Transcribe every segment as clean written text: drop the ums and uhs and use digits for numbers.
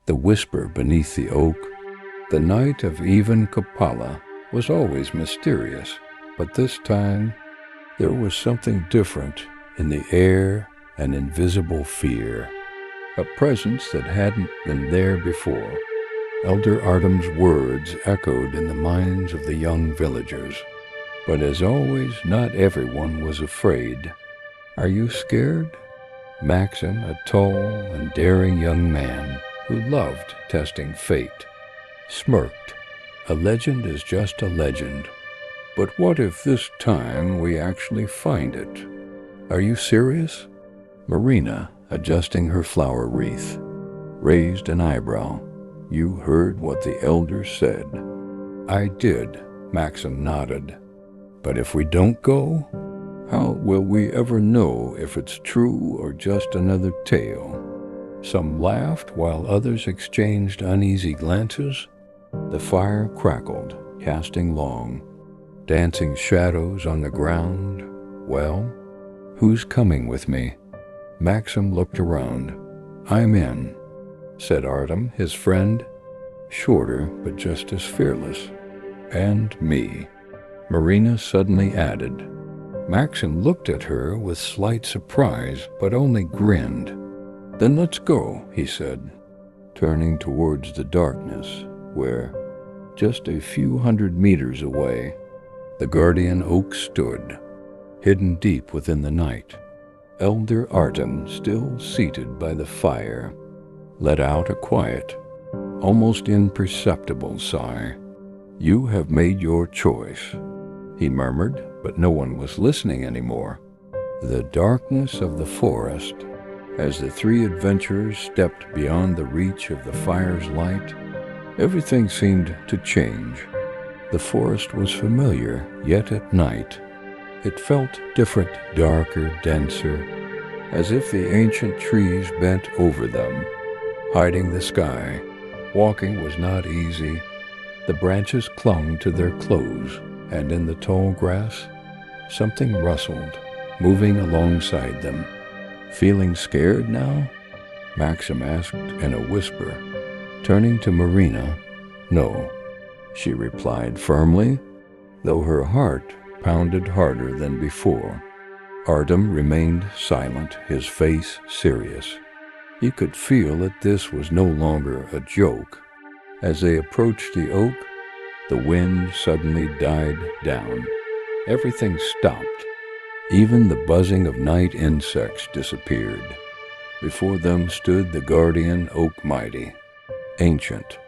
The whisper beneath the oak. The night of even Kupala was always mysterious, but this time there was something different in the air, an invisible fear, a presence that hadn't been there before. Elder Artem's words echoed in the minds of the young villagers. But as always, not everyone was afraid. "Are you scared?" Maxim, a tall and daring young man who loved testing fate, smirked. "A legend is just a legend. But what if this time we actually find it?" "Are you serious?" Marina, adjusting her flower wreath, raised an eyebrow. "You heard what the elders said." "I did," Maxim nodded. "But if we don't go, how will we ever know if it's true or just another tale?" Some laughed while others exchanged uneasy glances. The fire crackled, casting long, dancing shadows on the ground. "Well, who's coming with me?" Maxim looked around. "I'm in," said Artem, his friend, shorter but just as fearless. "And me," Marina suddenly added. Maxim looked at her with slight surprise, but only grinned. "Then let's go," he said, turning towards the darkness, where, just a few hundred meters away, the guardian oak stood, hidden deep within the night. Elder Artem, still seated by the fire, let out a quiet, almost imperceptible sigh. "You have made your choice," he murmured, but no one was listening anymore. The darkness of the forest, as the three adventurers stepped beyond the reach of the fire's light, everything seemed to change. The forest was familiar, yet at night it felt different, darker, denser, as if the ancient trees bent over them, hiding the sky. Walking was not easy. The branches clung to their clothes, and in the tall grass, something rustled, moving alongside them. "Feeling scared now?" Maxim asked in a whisper, turning to Marina. "No," she replied firmly, though her heart pounded harder than before. Artem remained silent, his face serious. He could feel that this was no longer a joke. As they approached the oak, the wind suddenly died down. Everything stopped. Even the buzzing of night insects disappeared. Before them stood the guardian oak mighty, ancient,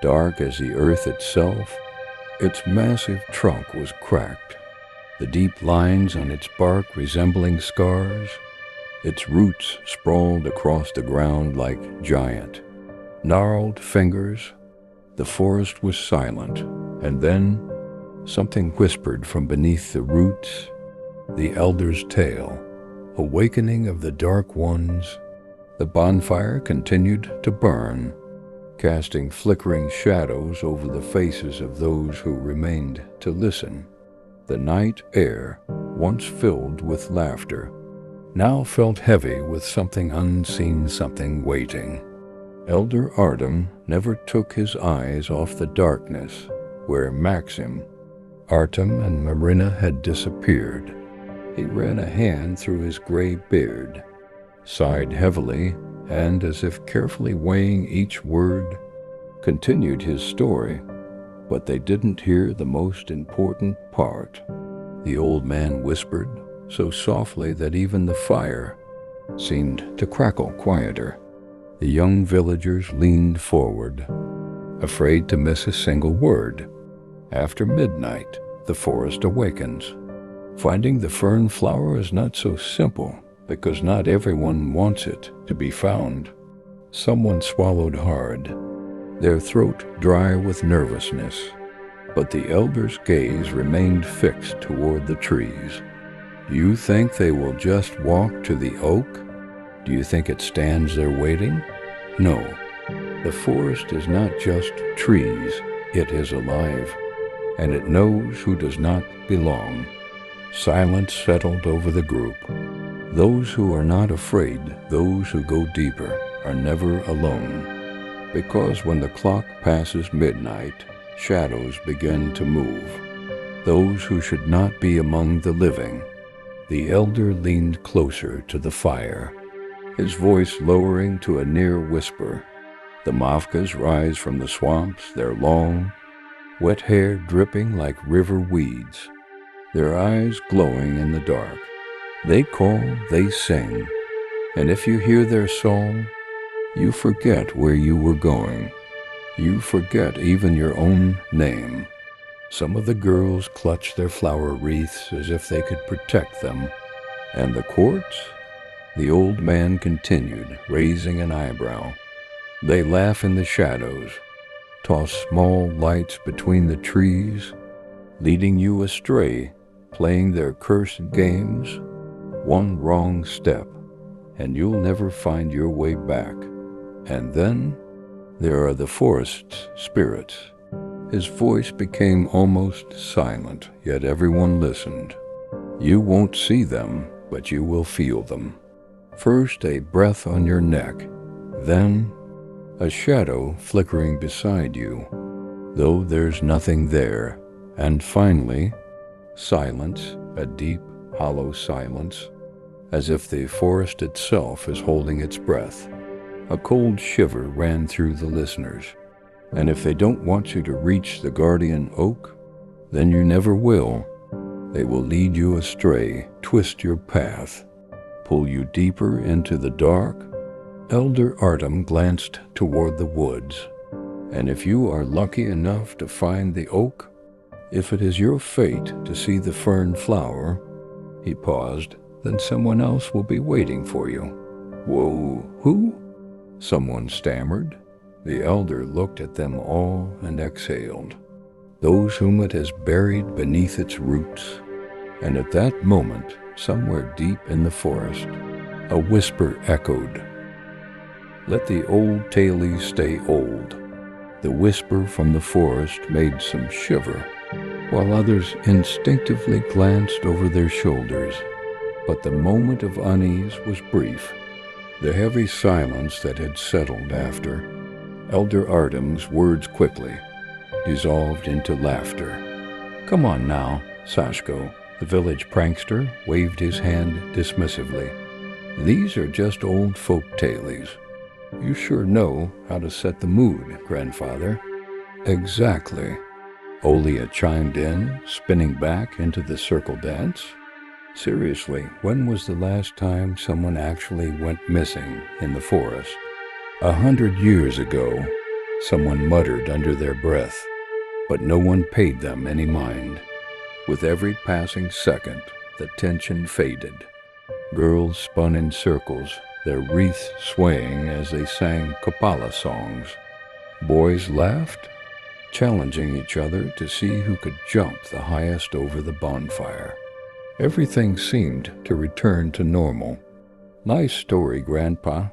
dark as the earth itself. Its massive trunk was cracked, the deep lines on its bark resembling scars. Its roots sprawled across the ground like giant, gnarled fingers. The forest was silent, and then something whispered from beneath the roots, the elder's tale, awakening of the dark ones. The bonfire continued to burn, casting flickering shadows over the faces of those who remained to listen. The night air, once filled with laughter, now felt heavy with something unseen, something waiting. Elder Artem never took his eyes off the darkness where Maxim, Artem, and Marina had disappeared. He ran a hand through his gray beard, sighed heavily, and, as if carefully weighing each word, continued his story. But they didn't hear the most important part. The old man whispered, so softly that even the fire seemed to crackle quieter. The young villagers leaned forward, afraid to miss a single word. After midnight, the forest awakens. Finding the fern flower is not so simple, because not everyone wants it to be found. Someone swallowed hard, their throat dry with nervousness, but the elder's gaze remained fixed toward the trees. "Do you think they will just walk to the oak? Do you think it stands there waiting? No. The forest is not just trees, it is alive, and it knows who does not belong." Silence settled over the group. Those who are not afraid, those who go deeper, are never alone. because when the clock passes midnight, shadows begin to move, those who should not be among the living. The elder leaned closer to the fire, his voice lowering to a near whisper. The Mavkas rise from the swamps, their long, wet hair dripping like river weeds, their eyes glowing in the dark. They call, they sing, and if you hear their song, you forget where you were going. You forget even your own name. Some of the girls clutch their flower wreaths as if they could protect them. And the courts? The old man continued, raising an eyebrow. They laugh in the shadows, toss small lights between the trees, leading you astray, playing their cursed games. One wrong step, and you'll never find your way back. And then there are the forest's spirits. His voice became almost silent, yet everyone listened. You won't see them, but you will feel them. First a breath on your neck, then a shadow flickering beside you, though there's nothing there, and finally, silence, a deep, hollow silence, as if the forest itself is holding its breath. A cold shiver ran through the listeners, and if they don't want you to reach the guardian oak, then you never will. They will lead you astray, twist your path, pull you deeper into the dark. Elder Artem glanced toward the woods, and if you are lucky enough to find the oak, if it is your fate to see the fern flower, he paused, then someone else will be waiting for you. Whoa, who? Someone stammered. The elder looked at them all and exhaled. Those whom it has buried beneath its roots. And at that moment, somewhere deep in the forest, a whisper echoed. Let the old tailies stay old. The whisper from the forest made some shiver, while others instinctively glanced over their shoulders. But the moment of unease was brief. The heavy silence that had settled after Elder Artem's words quickly dissolved into laughter. Come on now, Sashko, the village prankster, waved his hand dismissively. These are just old folk tales. You sure know how to set the mood, grandfather. Exactly. Olia chimed in, spinning back into the circle dance. Seriously, when was the last time someone actually went missing in the forest? 100 years ago, someone muttered under their breath, but no one paid them any mind. With every passing second, the tension faded. Girls spun in circles, their wreaths swaying as they sang Kupala songs. Boys laughed, challenging each other to see who could jump the highest over the bonfire. Everything seemed to return to normal. Nice story, Grandpa.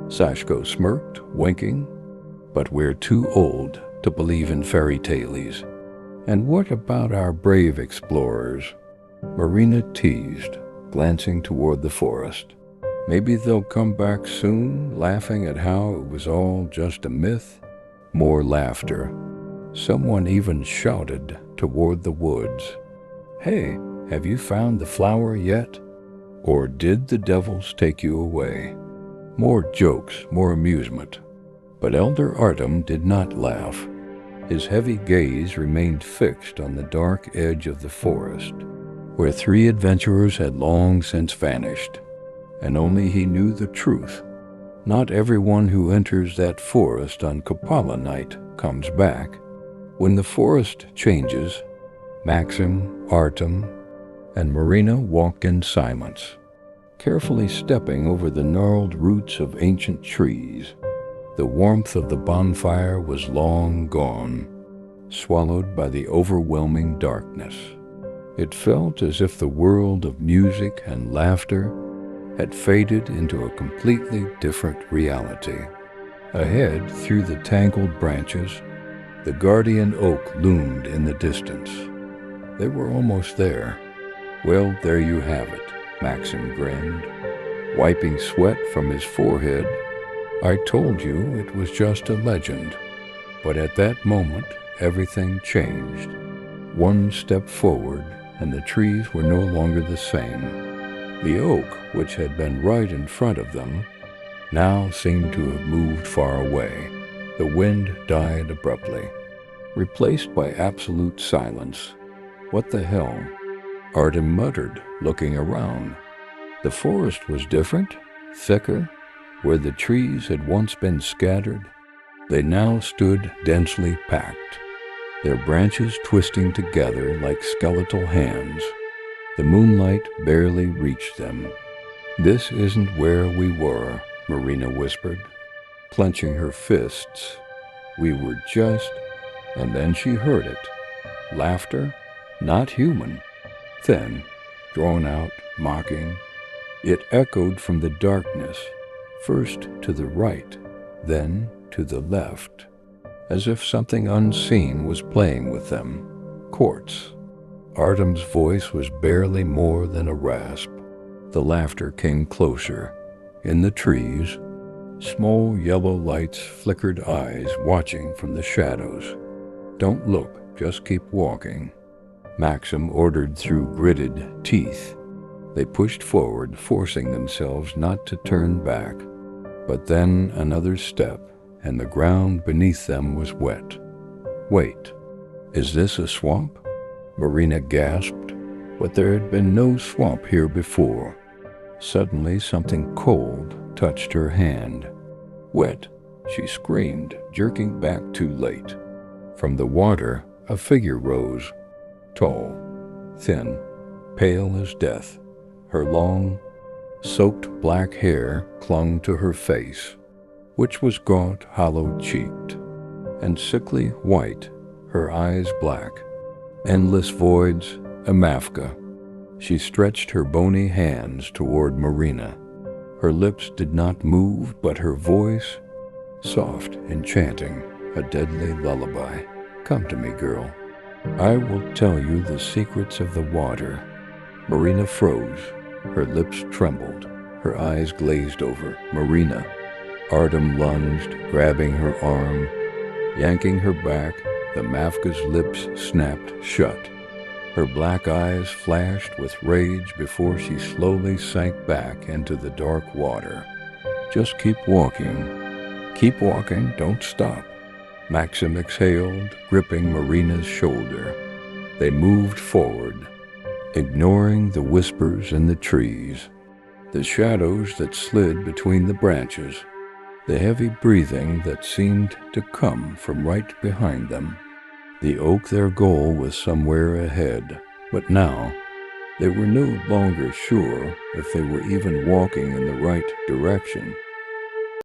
Sashko smirked, winking. But we're too old to believe in fairy tales. And what about our brave explorers? Marina teased, glancing toward the forest. Maybe they'll come back soon, laughing at how it was all just a myth. More laughter. Someone even shouted toward the woods. Hey, have you found the flower yet? Or did the devils take you away? More jokes, more amusement. But Elder Artem did not laugh. His heavy gaze remained fixed on the dark edge of the forest, where 3 adventurers had long since vanished, and only he knew the truth. Not everyone who enters that forest on Kupala night comes back. When the forest changes, Maxim, Artem, and Marina walked in silence, carefully stepping over the gnarled roots of ancient trees. The warmth of the bonfire was long gone, swallowed by the overwhelming darkness. It felt as if the world of music and laughter had faded into a completely different reality. Ahead, through the tangled branches, the guardian oak loomed in the distance. They were almost there. Well, there you have it, Maxim grinned, wiping sweat from his forehead I told you it was just a legend, but at that moment everything changed. One step forward, and the trees were no longer the same. The oak, which had been right in front of them, now seemed to have moved far away. The wind died abruptly, replaced by absolute silence. What the hell? Artem muttered, looking around. The forest was different, thicker. Where the trees had once been scattered, they now stood densely packed, their branches twisting together like skeletal hands. The moonlight barely reached them. "This isn't where we were," Marina whispered, clenching her fists. "We were just..." And then she heard it. Laughter, not human, thin, drawn out, mocking. It echoed from the darkness, first to the right, then to the left, as if something unseen was playing with them. Quartz. Artem's voice was barely more than a rasp. The laughter came closer. In the trees, small yellow lights flickered, eyes watching from the shadows. "Don't look, just keep walking," Maxim ordered through gritted teeth. They pushed forward, forcing themselves not to turn back. But then another step, and the ground beneath them was wet. "Wait, is this a swamp?" Marina gasped, but there had been no swamp here before. Suddenly something cold touched her hand. "Wet," she screamed, jerking back too late. From the water, a figure rose, tall, thin, pale as death. Her long, soaked black hair clung to her face, which was gaunt, hollow-cheeked, and sickly white, her eyes black. Endless voids, a Mafka. She stretched her bony hands toward Marina. Her lips did not move, but her voice, soft, enchanting, a deadly lullaby. "Come to me, girl. I will tell you the secrets of the water." Marina froze. Her lips trembled. Her eyes glazed over. "Marina." Artem lunged, grabbing her arm, yanking her back. The Mafka's lips snapped shut. Her black eyes flashed with rage before she slowly sank back into the dark water. "Just keep walking. Keep walking, don't stop." Maxim exhaled, gripping Marina's shoulder. They moved forward, ignoring the whispers in the trees, the shadows that slid between the branches, the heavy breathing that seemed to come from right behind them. The oak, their goal, was somewhere ahead, but now they were no longer sure if they were even walking in the right direction.